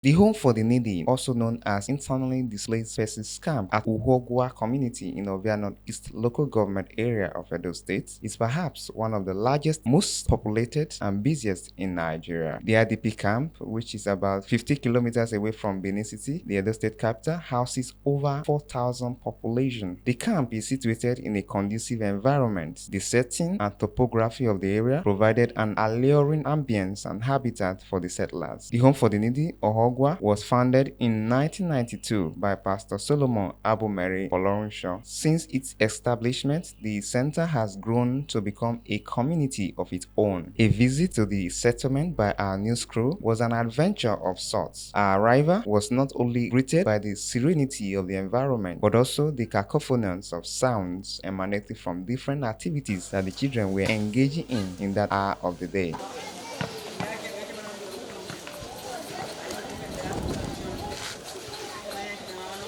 The Home for the Needy, also known as Internally Displaced Persons Camp at Ohogua community in Ovia Northeast local government area of Edo State, is perhaps one of the largest, most populated, and busiest in Nigeria. The IDP camp, which is about 50 kilometers away from Benin City, the Edo State capital, houses over 4,000 population. The camp is situated in a conducive environment. The setting and topography of the area provided an alluring ambience and habitat for the settlers. The Home for the Needy, Ohogua, was founded in 1992 by Pastor Solomon Abumeri Olorunso. Since its establishment, the center has grown to become a community of its own. A visit to the settlement by our news crew was an adventure of sorts. Our arrival was not only greeted by the serenity of the environment, but also the cacophonies of sounds emanating from different activities that the children were engaging in that hour of the day.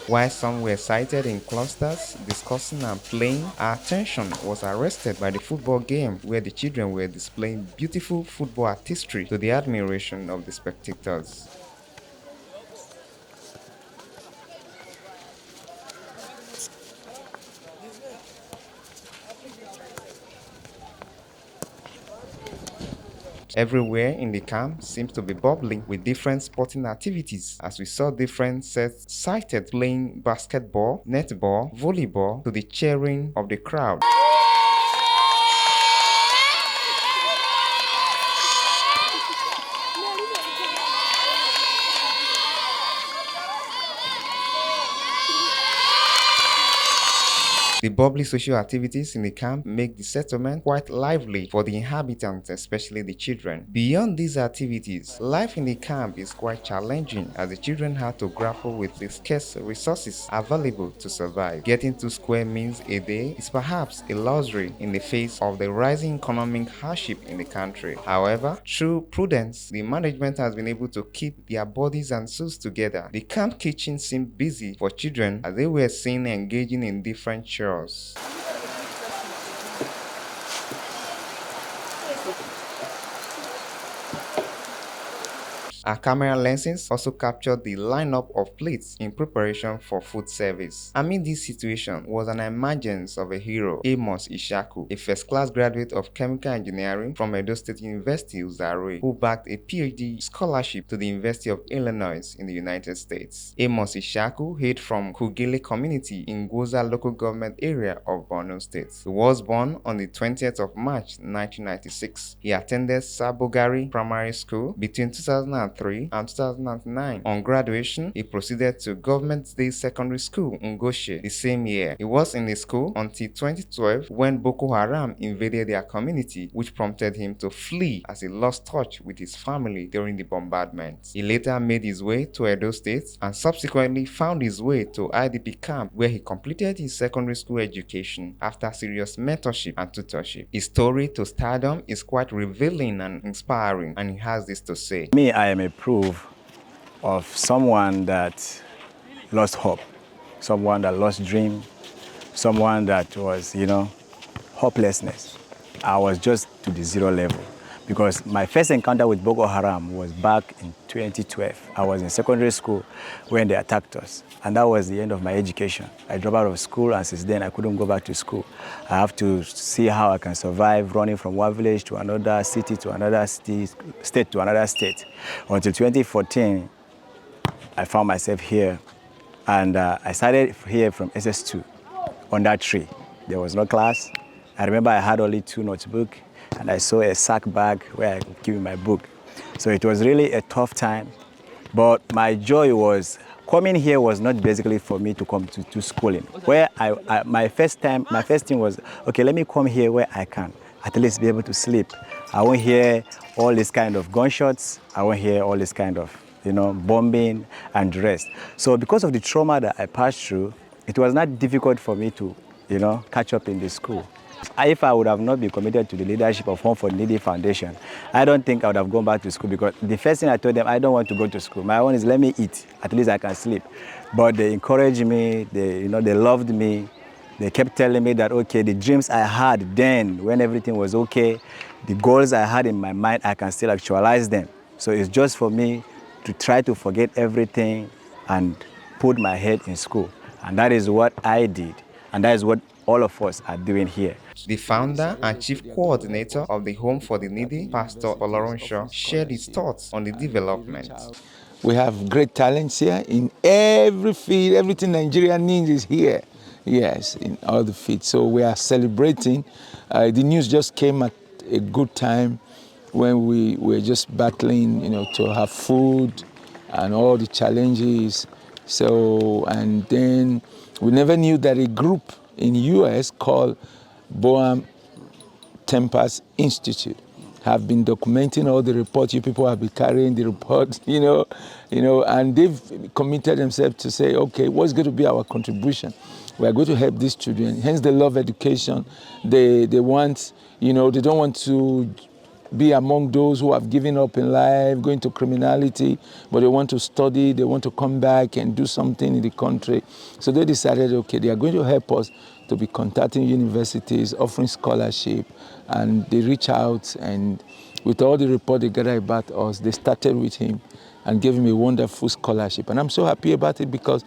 While some were sighted in clusters, discussing and playing, our attention was arrested by the football game where the children were displaying beautiful football artistry to the admiration of the spectators. Everywhere in the camp seems to be bubbling with different sporting activities, as we saw different sets sighted playing basketball, netball, volleyball to the cheering of the crowd. The bubbly social activities in the camp make the settlement quite lively for the inhabitants, especially the children. Beyond these activities, life in the camp is quite challenging as the children have to grapple with the scarce resources available to survive. Getting 2 square meals a day is perhaps a luxury in the face of the rising economic hardship in the country. However, through prudence, the management has been able to keep their bodies and souls together. The camp kitchen seemed busy for children as they were seen engaging in different chores. Our camera lenses also captured the lineup of plates in preparation for food service. Amid this situation was an emergence of a hero, Amos Ishaku, a first-class graduate of chemical engineering from Edo State University, Uzare, who backed a PhD scholarship to the University of Illinois in the United States. Amos Ishaku hailed from Kugele community in Goza local government area of Borno State. He was born on the 20th of March 1996. He attended Sabogari Primary School between 2003 and 2009. On graduation, he proceeded to Government Day Secondary School in Ngoshe the same year. He was in the school until 2012 when Boko Haram invaded their community, which prompted him to flee as he lost touch with his family during the bombardment. He later made his way to Edo State and subsequently found his way to IDP camp where he completed his secondary school education after serious mentorship and tutorship. His story to stardom is quite revealing and inspiring, and he has this to say. Me, I am a proof of someone that lost hope, someone that lost dream, someone that was, hopelessness. I was just to the zero level because my first encounter with Boko Haram was back in 2012. I was in secondary school when they attacked us, and that was the end of my education. I dropped out of school, and since then I couldn't go back to school. I have to see how I can survive running from one village to another city to another city, state to another state. Until 2014, I found myself here, and I started here from SS2 on that tree. There was no class. I remember I had only 2 notebooks, and I saw a sack bag where I could keep my book. So it was really a tough time, but my joy was coming here was not basically for me to come to schooling. Where my first thing was, okay, let me come here where I can at least be able to sleep. I won't hear all this kind of gunshots. I won't hear all this kind of, bombing and the rest. So because of the trauma that I passed through, it was not difficult for me to, catch up in the school. If I would have not been committed to the leadership of Home for the Needy Foundation, I don't think I would have gone back to school because the first thing I told them, I don't want to go to school. My own is let me eat, at least I can sleep. But they encouraged me, they loved me. They kept telling me that, okay, the dreams I had then when everything was okay, the goals I had in my mind, I can still actualize them. So it's just for me to try to forget everything and put my head in school. And that is what I did. And that is what all of us are doing here. The founder and chief coordinator of the Home for the Needy, Pastor Oloronshaw, shared his thoughts on the development. We have great talents here in every field. Everything Nigeria needs is here. Yes, in all the fields. So we are celebrating. The news just came at a good time when we were just battling, to have food and all the challenges. So, and then we never knew that a group in US called Boam Tempers Institute have been documenting all the reports. You people have been carrying the reports, and they've committed themselves to say, okay, what's going to be our contribution? We are going to help these children. Hence, they love education. They want, they don't want to be among those who have given up in life, going to criminality, but they want to study, they want to come back and do something in the country. So they decided, okay, they are going to help us to be contacting universities, offering scholarship, and they reach out, and with all the report they gather about us, they started with him and gave him a wonderful scholarship. And I'm so happy about it because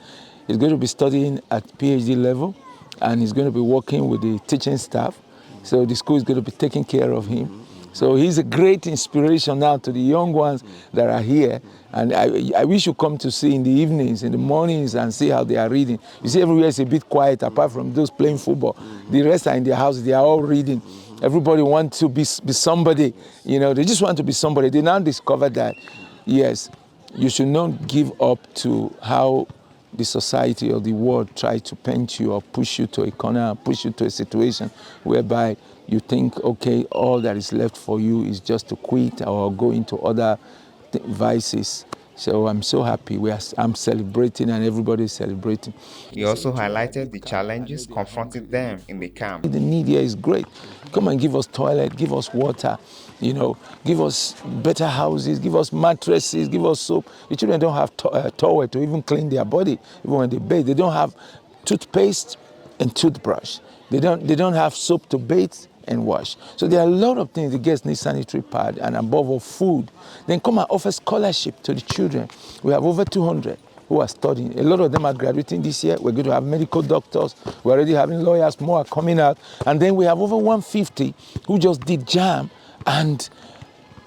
he's going to be studying at PhD level, and he's going to be working with the teaching staff. So the school is going to be taking care of him. So he's a great inspiration now to the young ones that are here. And I wish you come to see in the evenings, in the mornings, and see how they are reading. You see, everywhere is a bit quiet, apart from those playing football. The rest are in their house, they are all reading. Everybody wants to be somebody, they just want to be somebody. They now discover that, yes, you should not give up to how the society or the world try to paint you or push you to a corner, push you to a situation whereby you think, okay, all that is left for you is just to quit or go into other vices. So I'm so happy. I'm celebrating and everybody's celebrating. He also highlighted the challenges confronting them in the camp. The need here is great. Come and give us toilet, give us water, give us better houses, give us mattresses, give us soap. The children don't have towel to even clean their body, even when they bathe. They don't have toothpaste and toothbrush. They don't have soap to bathe and wash. So there are a lot of things the girls need: sanitary pad and above all food. Then come and offer scholarship to the children. We have over 200 who are studying. A lot of them are graduating this year. We're going to have medical doctors. We're already having lawyers, more are coming out. And then we have over 150 who just did JAM and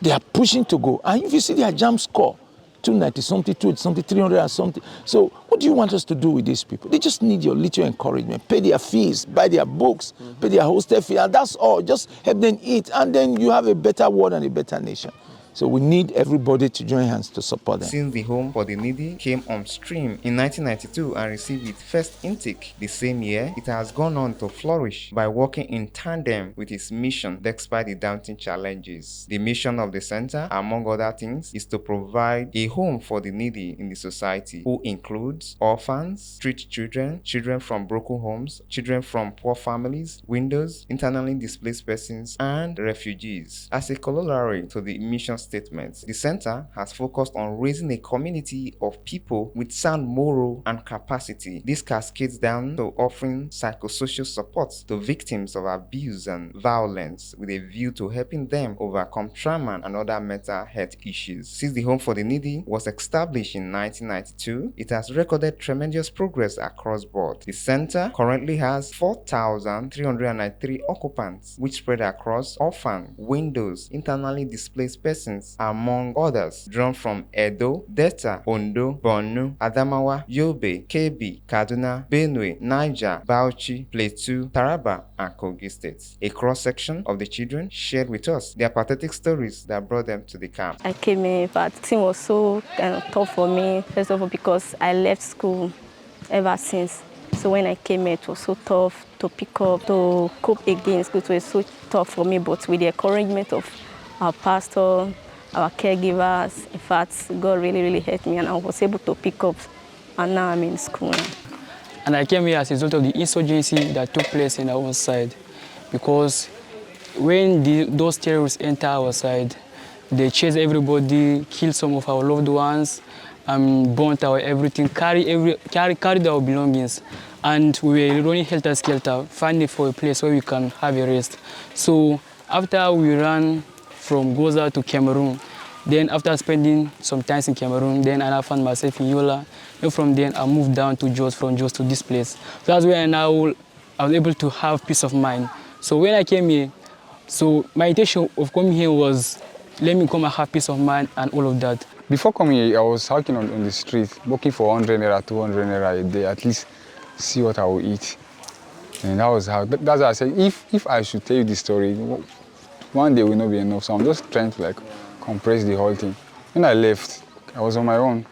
they are pushing to go. And if you see their JAM score, 290 something, 280 something, 300 and something. So what do you want us to do with these people? They just need your little encouragement. Pay their fees, buy their books, pay their hostel fee, and that's all. Just help them eat, and then you have a better world and a better nation. So we need everybody to join hands to support them. Since the Home for the Needy came on stream in 1992 and received its first intake the same year, it has gone on to flourish by working in tandem with its mission despite the daunting challenges. The mission of the center, among other things, is to provide a home for the needy in the society, who includes orphans, street children, children from broken homes, children from poor families, widows, internally displaced persons, and refugees. As a corollary to the mission statements, the center has focused on raising a community of people with sound moral and capacity. This cascades down to offering psychosocial support to victims of abuse and violence with a view to helping them overcome trauma and other mental health issues. Since the Home for the Needy was established in 1992, it has recorded tremendous progress across board. The center currently has 4,393 occupants, which spread across orphan, widows, internally displaced persons, among others, drawn from Edo, Delta, Ondo, Borno, Adamawa, Yobe, Kebbi, Kaduna, Benue, Niger, Bauchi, Plateau, Taraba, and Kogi states. A cross-section of the children shared with us their pathetic stories that brought them to the camp. I came in, but the thing was so tough for me, first of all, because I left school ever since. So when I came here, it was so tough to pick up, to cope again. It was so tough for me, but with the encouragement of our pastor, our caregivers, in fact, God really, really helped me, and I was able to pick up, and now I'm in school now. And I came here as a result of the insurgency that took place in our own side, because when those terrorists enter our side, they chase everybody, kill some of our loved ones, burnt our everything, carried our belongings, and we were running helter-skelter, finding for a place where we can have a rest. So after we ran from Goza to Cameroon, Then after spending some time in Cameroon, then I now found myself in Yola. Then from then I moved down to Jos, from Jos to this place. So that's where I was able to have peace of mind. So when I came here, so my intention of coming here was, let me come and have peace of mind and all of that. Before coming here, I was working on the street, working for 100 naira, 200 naira a day, at least see what I will eat. And that was how, that's why I said, if I should tell you the story, one day will not be enough. So I'm just trying to compress the whole thing. When I left, I was on my own,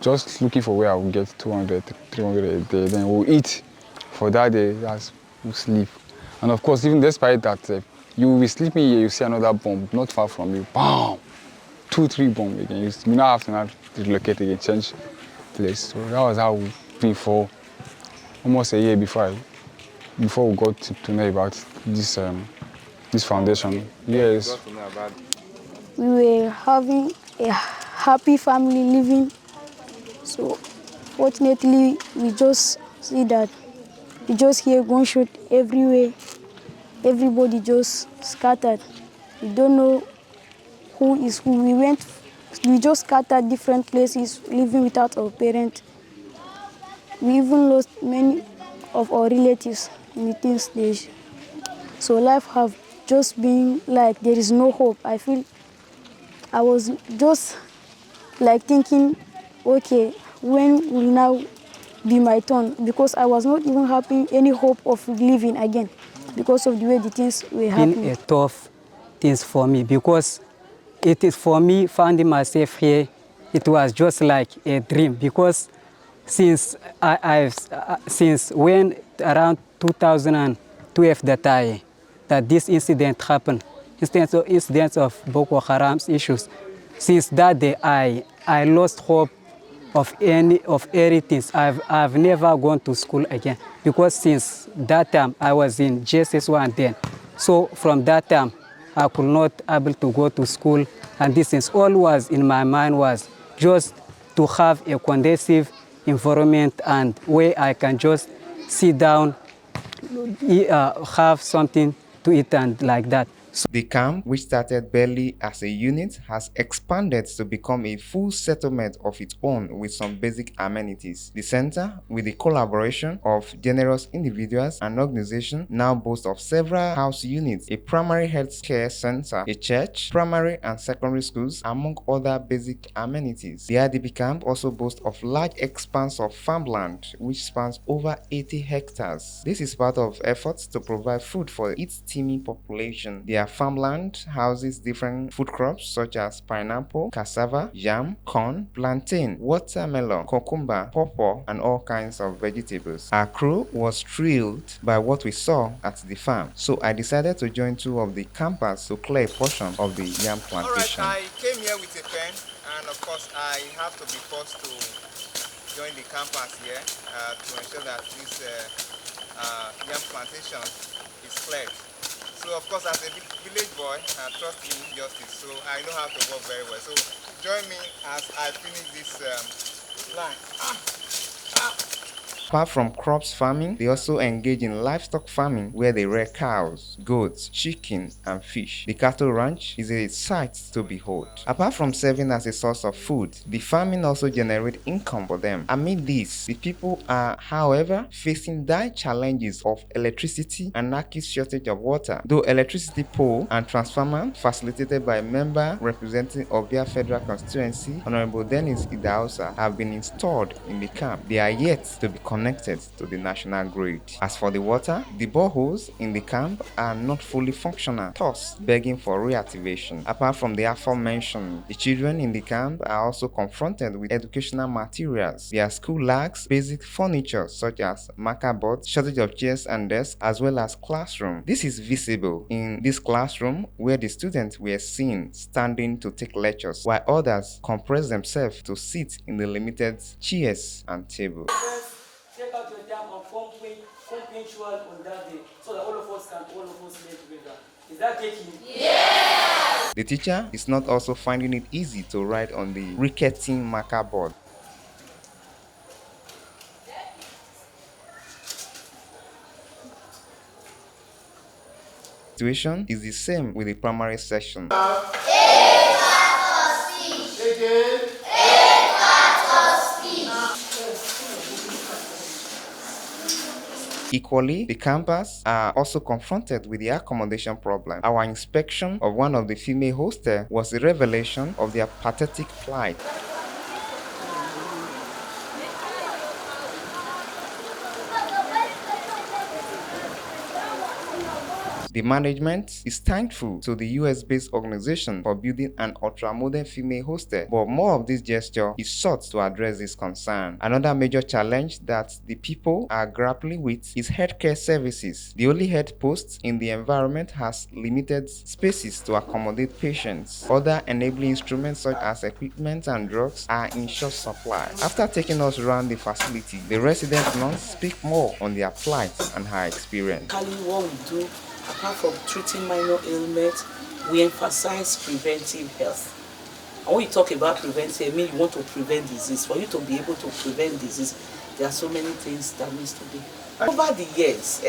just looking for where I would get 200, 300 a day. Then we'll eat for that day, we'll sleep. And of course, even despite that, you will be sleeping here, you see another bomb not far from you, bam! 2, 3 bombs again. You now have to now relocate again, change place. So that was how we've been for almost a year before we got to know about this foundation. Yes. We were having a happy family living. So fortunately, we just see that we just hear gunshot everywhere. Everybody just scattered. We don't know who is who. We just scattered different places, living without our parents. We even lost many of our relatives in the stage. So life have just been like there is no hope. I feel I was just thinking, okay, when will now be my turn? Because I was not even having any hope of living again because of the way the things were happening. Been a tough things for me because it is for me finding myself here. It was just like a dream because since since when around 2012 that this incident happened, incidents of Boko Haram's issues. Since that day, I lost hope of anything. I've never gone to school again because since that time I was in JSS1 then. So from that time I could not able to go to school, and this is all was in my mind was just to have a conducive environment and where I can just sit down, have something to eat and like that. The camp, which started barely as a unit, has expanded to become a full settlement of its own with some basic amenities. The center, with the collaboration of generous individuals and organizations, now boasts of several house units, a primary health care center, a church, primary and secondary schools, among other basic amenities. The IDP camp also boasts of large expanse of farmland, which spans over 80 hectares. This is part of efforts to provide food for its teeming population. Their farmland houses different food crops such as pineapple, cassava, yam, corn, plantain, watermelon, cucumber, pawpaw, and all kinds of vegetables. Our crew was thrilled by what we saw at the farm, so I decided to join two of the campers to clear a portion of the yam plantation. Alright, I came here with a pen, and of course I have to be forced to join the campers here to ensure that this yam plantation is cleared. So of course, as a village boy, trust me, justice, so I know how to work very well. So join me as I finish this line. Apart from crops farming, they also engage in livestock farming where they rear cows, goats, chicken, and fish. The cattle ranch is a sight to behold. Apart from serving as a source of food, the farming also generates income for them. Amid this, the people are, however, facing dire challenges of electricity and acute shortage of water. Though electricity pole and transformer facilitated by a member representing Ovia Federal Constituency, Honorable Dennis Idaosa, have been installed in the camp, they are yet to be connected to the national grid. As for the water, the boreholes in the camp are not fully functional, thus begging for reactivation. Apart from the aforementioned, the children in the camp are also confronted with educational materials. Their school lacks basic furniture such as marker boards, shortage of chairs and desks, as well as classroom. This is visible in this classroom where the students were seen standing to take lectures, while others compress themselves to sit in the limited chairs and tables. Take out your time and come punctual on that day so that all of us learn together. Is that taking? Yeah! The teacher is not also finding it easy to write on the rickety marker board. The situation is the same with the primary section. Equally, the campers are also confronted with the accommodation problem. Our inspection of one of the female hostels was a revelation of their pathetic plight. The management is thankful to the US-based organization for building an ultra-modern female hostel, but more of this gesture is sought to address this concern. Another major challenge that the people are grappling with is healthcare services. The only health post in the environment has limited spaces to accommodate patients. Other enabling instruments such as equipment and drugs are in short supply. After taking us around the facility, the resident nuns speak more on their plight and her experience. What we do, apart from treating minor ailments, we emphasize preventive health. And when you talk about preventive, I mean you want to prevent disease. For you to be able to prevent disease, there are so many things that needs to be. Over the years,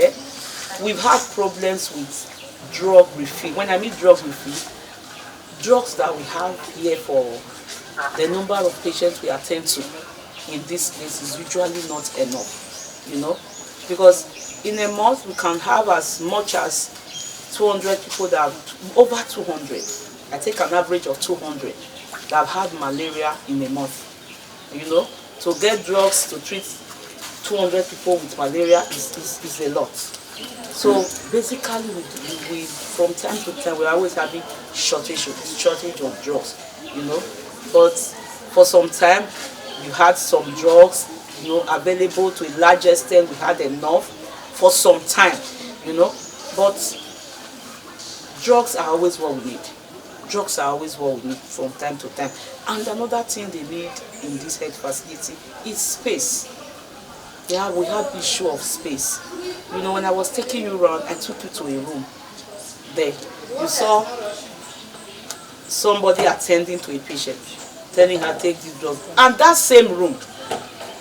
we've had problems with drug refill. When I mean drug refill, drugs that we have here for the number of patients we attend to in this place is usually not enough, you know, because in a month we can have as much as 200 people that have, over 200, I take an average of 200 that have had malaria in a month. You know, to get drugs to treat 200 people with malaria is a lot. So basically we from time to time we're always having shortage of drugs, you know. But for some time you had some drugs, you know, available to a large extent. We had enough for some time, you know, but drugs are always what we need. Drugs are always what we need from time to time. And another thing they need in this health facility is space. Yeah, we have issue of space. You know, when I was taking you around, I took you to a room. There, you saw somebody attending to a patient, telling her take this drug. And that same room,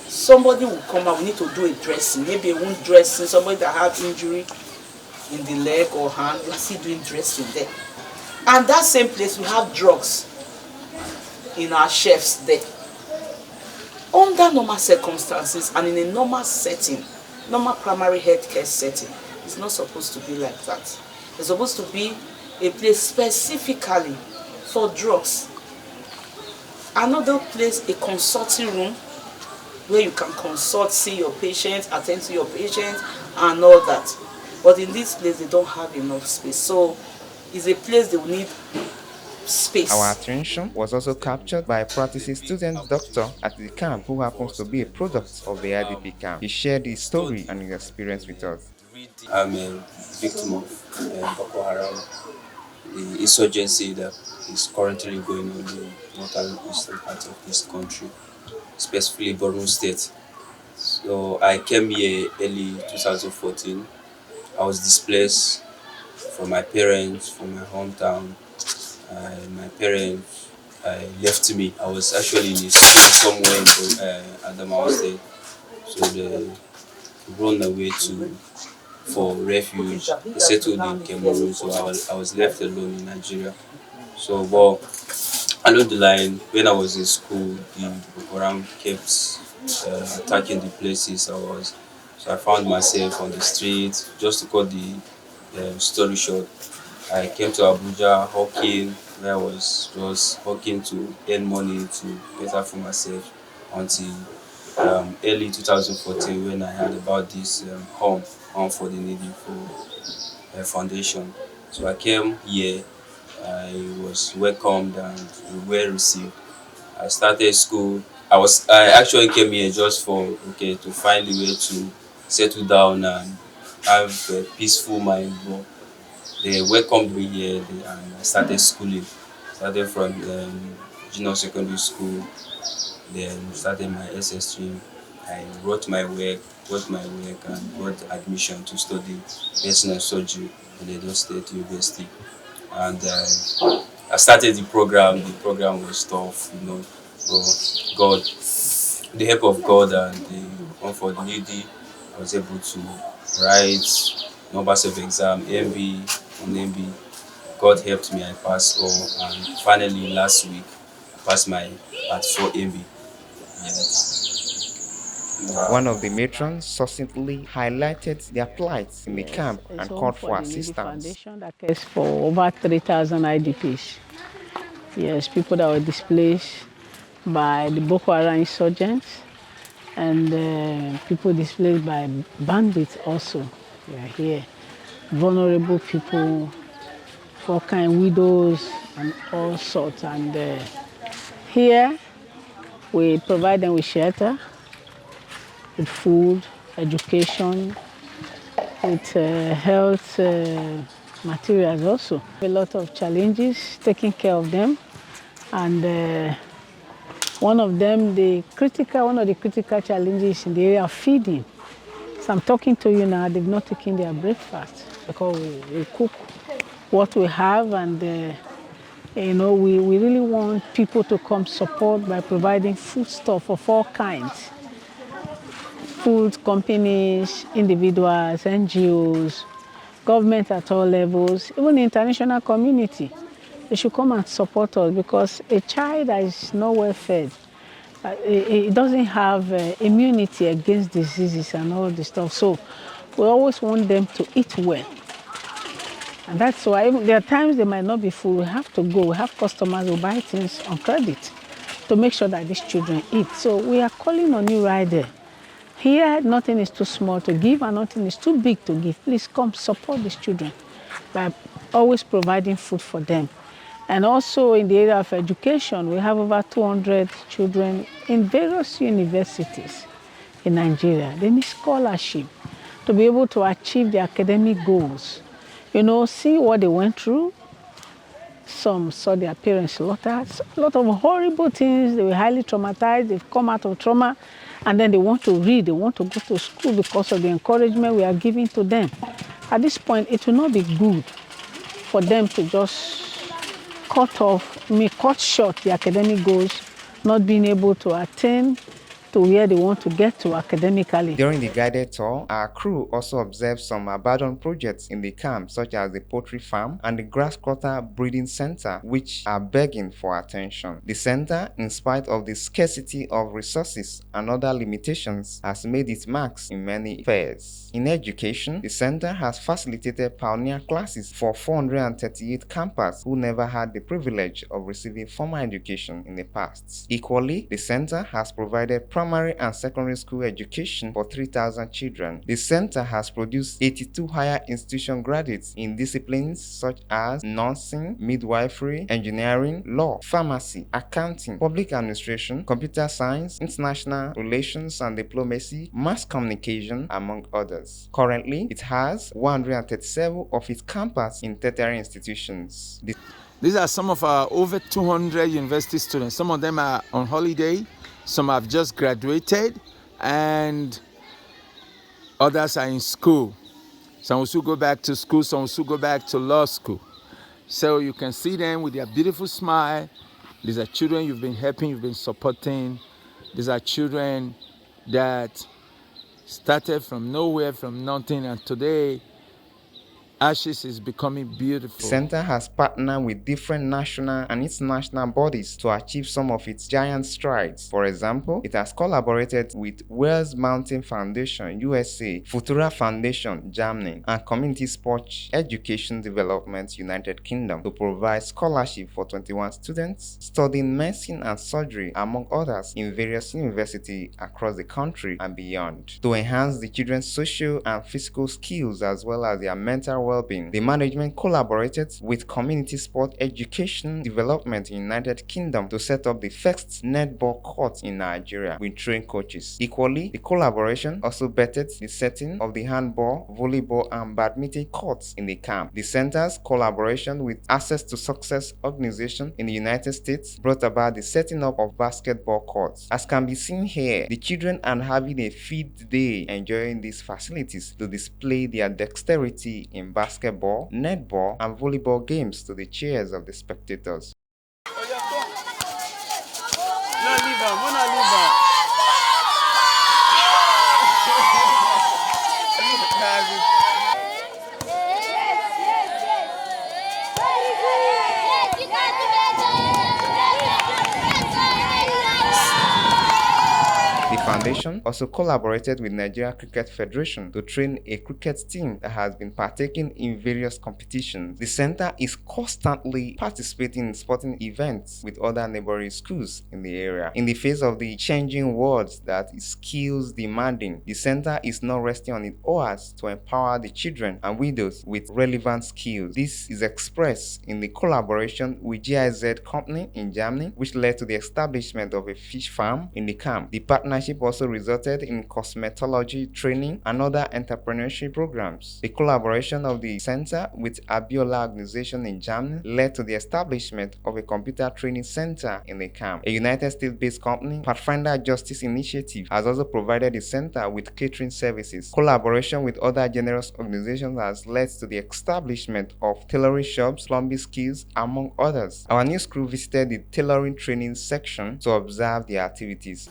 somebody will come out, we need to do a dressing, maybe a wound dressing, somebody that have injury in the leg or hand, we are still doing dressing there. And that same place, we have drugs in our shelves there. Under normal circumstances and in a normal setting, normal primary healthcare setting, it's not supposed to be like that. It's supposed to be a place specifically for drugs. Another place, a consulting room, where you can consult, see your patient, attend to your patient, and all that. But in this place, they don't have enough space. So it's a place they will need space. Our attention was also captured by a practicing student doctor at the camp who happens to be a product of the IDP camp. He shared his story and his experience with us. I'm a victim of Boko Haram, the insurgency that is currently going on in the northern eastern part of this country, specifically Benin State. So I came here early 2014. I was displaced from my parents, from my hometown. My parents left me. I was actually in a school somewhere in Adamawa State. So they run away for refuge. They settled in Cameroon, so I was left alone in Nigeria. So, but along the line, when I was in school, the Boko Haram kept attacking the places I was. So I found myself on the street. Just to cut the story short, I came to Abuja hawking, where I was just hawking to earn money to better for myself until early 2014 when I heard about this home for the needy for foundation. So I came here, I was welcomed and well received. I started school. I actually came here just for to find a way to settle down and have a peaceful mind. But they welcomed me here and I started schooling. Started from junior secondary school, then started my SS3. I wrote my work and got admission to study medicine and surgery at Edo State University. And I started the program. The program was tough, you know, but God, the help of God and the one for the needy, I was able to write numbers of exam, MB on MB. God helped me, I passed all, and finally last week I pass my at 4 MB. One of the matrons succinctly highlighted their plight in the camp It's and home called for for the Needy assistance. Foundation that cares for over 3,000 IDPs. Yes, people that were displaced by the Boko Haram insurgents and people displaced by bandits also. They are here. Vulnerable people, all kind widows and all sorts. And here we provide them with shelter, with food, education, with health materials also. A lot of challenges taking care of them, and one of the critical challenges in the area of feeding. So I'm talking to you now, they've not taken their breakfast because we cook what we have, and we really want people to come support by providing foodstuff of all kinds. Food companies, individuals, NGOs, government at all levels, even the international community. They should come and support us, because a child that is not well fed, it doesn't have immunity against diseases and all this stuff. So we always want them to eat well. And that's why even there are times they might not be full. We have to go. We have customers who buy things on credit to make sure that these children eat. So we are calling on you right there. Here, nothing is too small to give and nothing is too big to give. Please come support these children by always providing food for them. And also in the area of education, we have over 200 children in various universities in Nigeria. They need scholarship to be able to achieve their academic goals. See what they went through. Some saw their parents slaughtered, a lot of horrible things. They were highly traumatized. They've come out of trauma, and then they want to read. They want to go to school because of the encouragement we are giving to them. At this point, it will not be good for them to just cut short the academic goals, not being able to attain to where they want to get to academically. During the guided tour, our crew also observed some abandoned projects in the camp, such as the poultry farm and the grass cutter breeding center, which are begging for attention. The center, in spite of the scarcity of resources and other limitations, has made its marks in many fairs. In education, the center has facilitated pioneer classes for 438 campers who never had the privilege of receiving formal education in the past. Equally, the center has provided primary and secondary school education for 3,000 children. The center has produced 82 higher institution graduates in disciplines such as nursing, midwifery, engineering, law, pharmacy, accounting, public administration, computer science, international relations and diplomacy, mass communication, among others. Currently, it has 137 of its campus in tertiary institutions. These are some of our over 200 university students. Some of them are on holiday, some have just graduated, and others are in school. Some will still go back to school, some will still go back to law school. So you can see them with their beautiful smile. These are children you've been helping, you've been supporting. These are children that started from nowhere, from nothing, and today Ashes is becoming beautiful. The center has partnered with different national and international bodies to achieve some of its giant strides. For example, it has collaborated with Wales Mountain Foundation, USA, Futura Foundation, Germany, and Community Sports Education Development, United Kingdom, to provide scholarship for 21 students studying medicine and surgery, among others, in various universities across the country and beyond. To enhance the children's social and physical skills as well as their mental well-being, the management collaborated with Community Sport Education Development in United Kingdom to set up the first netball court in Nigeria with trained coaches. Equally, the collaboration also bettered the setting of the handball, volleyball, and badminton courts in the camp. The center's collaboration with Access to Success organization in the United States brought about the setting up of basketball courts. As can be seen here, the children are having a field day enjoying these facilities to display their dexterity in basketball, netball, and volleyball games to the cheers of the spectators. foundation also collaborated with Nigeria Cricket Federation to train a cricket team that has been partaking in various competitions. The center is constantly participating in sporting events with other neighboring schools in the area. In the face of the changing world that is skills demanding, the center is not resting on its oars to empower the children and widows with relevant skills. This is expressed in the collaboration with GIZ company in Germany, which led to the establishment of a fish farm in the camp. The partnership also resulted in cosmetology training and other entrepreneurship programs. The collaboration of the center with Abiola organization in Germany led to the establishment of a computer training center in the camp. A United States-based company, Pathfinder Justice Initiative, has also provided the center with catering services. Collaboration with other generous organizations has led to the establishment of tailoring shops, plumbing skills, among others. Our news crew visited the tailoring training section to observe the activities.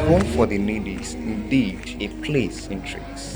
Home for the needy is indeed a place in tricks.